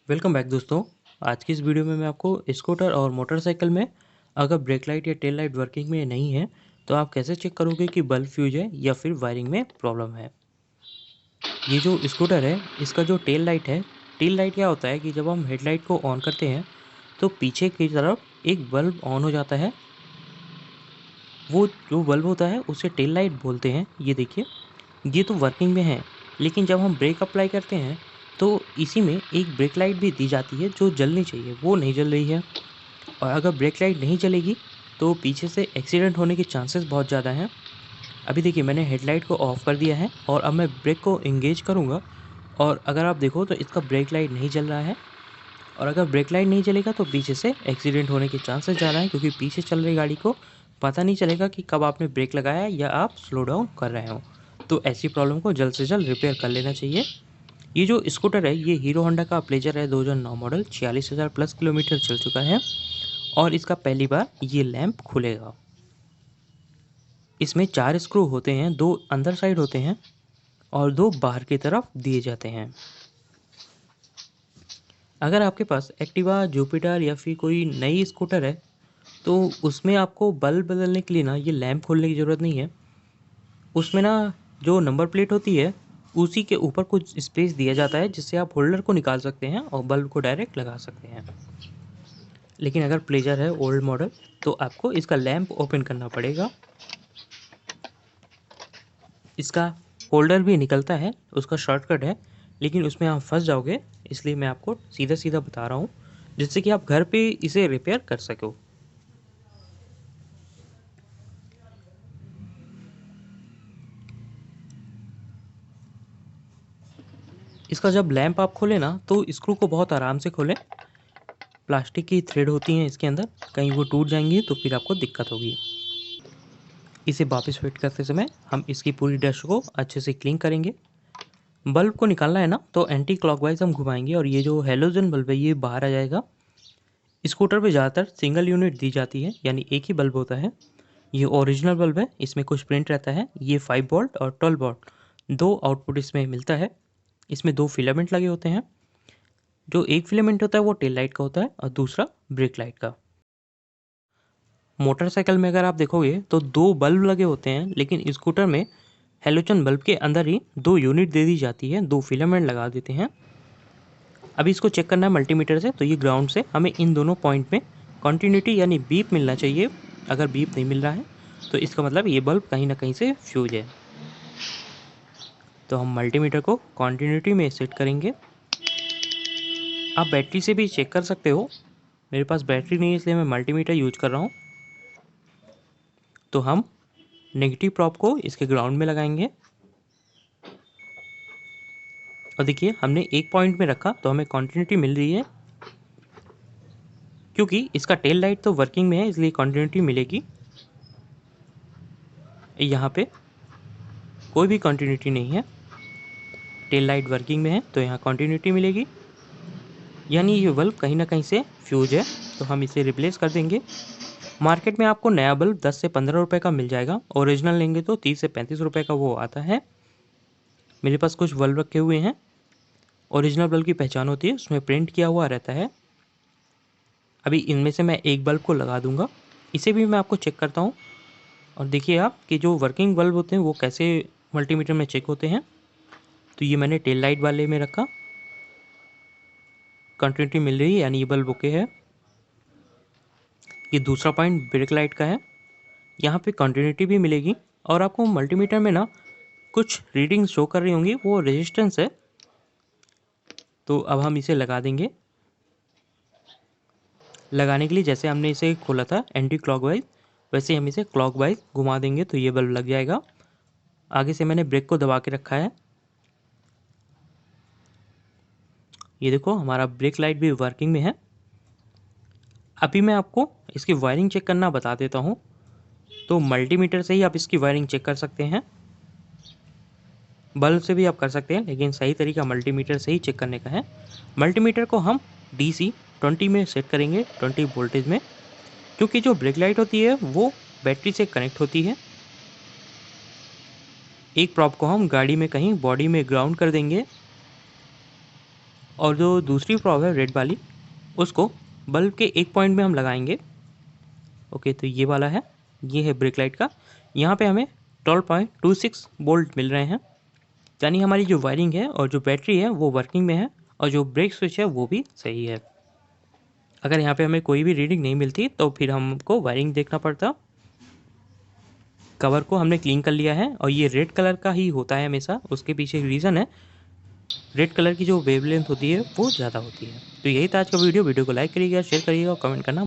Welcome back दोस्तों। आज की इस वीडियो में मैं आपको स्कूटर और मोटरसाइकिल में अगर ब्रेक लाइट या टेल लाइट वर्किंग में नहीं है तो आप कैसे चेक करोगे कि बल्ब फ्यूज है या फिर वायरिंग में प्रॉब्लम है। ये जो स्कूटर है इसका जो टेल लाइट क्या होता है कि जब हम हेडलाइट को ऑन करते हैं तो पीछे की तरफ एक बल्ब ऑन हो जाता है। वो जो बल्ब होता है उसे टेल लाइट बोलते हैं। ये देखिए, ये तो वर्किंग में है, लेकिन जब हम ब्रेक अप्लाई करते हैं तो इसी में एक ब्रेक लाइट भी दी जाती है जो जलनी चाहिए, वो नहीं जल रही है। और अगर ब्रेक लाइट नहीं चलेगी तो पीछे से एक्सीडेंट होने के चांसेस बहुत ज़्यादा हैं। अभी देखिए, मैंने हेडलाइट को ऑफ कर दिया है और अब मैं ब्रेक को एंगेज करूँगा और अगर आप देखो तो इसका ब्रेक लाइट नहीं जल रहा है। और अगर ब्रेक लाइट नहीं चलेगा तो पीछे से एक्सीडेंट होने के चांसेस ज़्यादा हैं, क्योंकि पीछे चल रही गाड़ी को पता नहीं चलेगा कि कब आपने ब्रेक लगाया या आप स्लो डाउन कर रहे हो। तो ऐसी प्रॉब्लम को जल्द से जल्द रिपेयर कर लेना चाहिए। ये जो स्कूटर है ये हीरो होंडा का प्लेजर है, 2009 मॉडल, 46,000 प्लस किलोमीटर चल चुका है और इसका पहली बार ये लैंप खुलेगा। इसमें 4 स्क्रू होते हैं, 2 अंदर साइड होते हैं और 2 बाहर की तरफ दिए जाते हैं। अगर आपके पास एक्टिवा, जुपिटर या फिर कोई नई स्कूटर है तो उसमें आपको बल्ब बदलने के लिए ना ये लैंप खोलने की ज़रूरत नहीं है। उसमें ना जो नंबर प्लेट होती है उसी के ऊपर कुछ स्पेस दिया जाता है जिससे आप होल्डर को निकाल सकते हैं और बल्ब को डायरेक्ट लगा सकते हैं। लेकिन अगर प्लेजर है ओल्ड मॉडल तो आपको इसका लैंप ओपन करना पड़ेगा। इसका होल्डर भी निकलता है, उसका शॉर्टकट है, लेकिन उसमें आप फंस जाओगे, इसलिए मैं आपको सीधा सीधा बता रहा हूँ जिससे कि आप घर पे इसे रिपेयर कर सको। इसका जब लैंप आप खोलें ना तो स्क्रू को बहुत आराम से खोलें। प्लास्टिक की थ्रेड होती हैं इसके अंदर, कहीं वो टूट जाएंगी तो फिर आपको दिक्कत होगी। इसे वापस फिट करते समय हम इसकी पूरी डस्ट को अच्छे से क्लीन करेंगे। बल्ब को निकालना है ना तो एंटी क्लॉकवाइज हम घुमाएंगे और ये जो हेलोजन बल्ब है ये बाहर आ जाएगा। स्कूटर पे ज़्यादातर सिंगल यूनिट दी जाती है, यानी एक ही बल्ब होता है। ये ओरिजिनल बल्ब है, इसमें कुछ प्रिंट रहता है। ये 5 वोल्ट और 12 वोल्ट दो आउटपुट इसमें मिलता है। इसमें 2 फिलामेंट लगे होते हैं। जो एक फिलामेंट होता है वो टेल लाइट का होता है और दूसरा ब्रेक लाइट का। मोटरसाइकिल में अगर आप देखोगे तो 2 बल्ब लगे होते हैं, लेकिन स्कूटर में हेलोजन बल्ब के अंदर ही 2 यूनिट दे दी जाती है, 2 फिलामेंट लगा देते हैं। अभी इसको चेक करना है मल्टीमीटर से, तो ये ग्राउंड से हमें इन दोनों पॉइंट में कंटिन्यूटी यानी बीप मिलना चाहिए। अगर बीप नहीं मिल रहा है तो इसका मतलब ये बल्ब कहीं ना कहीं से फ्यूज है। तो हम मल्टीमीटर को कंटिन्यूटी में सेट करेंगे। आप बैटरी से भी चेक कर सकते हो, मेरे पास बैटरी नहीं है इसलिए मैं मल्टीमीटर यूज कर रहा हूँ। तो हम नेगेटिव प्रॉप को इसके ग्राउंड में लगाएंगे और देखिए हमने एक पॉइंट में रखा तो हमें कंटिन्यूटी मिल रही है। क्योंकि इसका टेल लाइट तो वर्किंग में है इसलिए कंटिन्यूटी मिलेगी। यहाँ पे कोई भी कंटिन्यूटी नहीं है, टेल लाइट वर्किंग में है तो यहाँ कंटिन्यूटी मिलेगी, यानी ये बल्ब कहीं ना कहीं से फ्यूज है। तो हम इसे रिप्लेस कर देंगे। मार्केट में आपको नया बल्ब 10 से 15 रुपये का मिल जाएगा, ओरिजिनल लेंगे तो 30 से 35 रुपये का वो आता है। मेरे पास कुछ बल्ब रखे हुए हैं। ओरिजिनल बल्ब की पहचान होती है, उसमें प्रिंट किया हुआ रहता है। अभी इनमें से मैं एक बल्ब को लगा दूंगा, इसे भी मैं आपको चेक करता हूँ। और देखिए आप कि जो वर्किंग बल्ब होते हैं वो कैसे मल्टीमीटर में चेक होते हैं। तो ये मैंने टेल लाइट वाले में रखा, कंटिन्यूटी मिल रही है यानी ये बल्ब ओके है। ये दूसरा पॉइंट ब्रेक लाइट का है, यहाँ पे कंटिन्यूटी भी मिलेगी और आपको मल्टीमीटर में ना कुछ रीडिंग शो कर रही होंगी, वो रेजिस्टेंस है। तो अब हम इसे लगा देंगे। लगाने के लिए जैसे हमने इसे खोला था एंटी क्लॉकवाइज, वैसे ही हम इसे क्लॉकवाइज घुमा देंगे तो ये बल्ब लग जाएगा। आगे से मैंने ब्रेक को दबा के रखा है। ये देखो हमारा ब्रेक लाइट भी वर्किंग में है। अभी मैं आपको इसकी वायरिंग चेक करना बता देता हूँ। तो मल्टीमीटर से ही आप इसकी वायरिंग चेक कर सकते हैं, बल्ब से भी आप कर सकते हैं, लेकिन सही तरीका मल्टीमीटर से ही चेक करने का है। मल्टीमीटर को हम DC 20 में सेट करेंगे, 20 वोल्टेज में, क्योंकि जो ब्रेक लाइट होती है वो बैटरी से कनेक्ट होती है। एक प्रॉप को हम गाड़ी में कहीं बॉडी में ग्राउंड कर देंगे। और जो दूसरी प्रॉब है रेड वाली, उसको बल्ब के एक पॉइंट में हम लगाएंगे। ओके, तो ये वाला है, ये है ब्रेक लाइट का। यहाँ पे हमें 12.26 वोल्ट मिल रहे हैं, यानी हमारी जो वायरिंग है और जो बैटरी है वो वर्किंग में है, और जो ब्रेक स्विच है वो भी सही है। अगर यहाँ पे हमें कोई भी रीडिंग नहीं मिलती तो फिर हमको वायरिंग देखना पड़ता। कवर को हमने क्लीन कर लिया है, और ये रेड कलर का ही होता है हमेशा, उसके पीछे रीज़न है, रेड कलर की जो वेवलेंथ होती है वो ज़्यादा होती है। तो यही था आज का वीडियो को लाइक करिएगा, शेयर करिएगा और कमेंट करना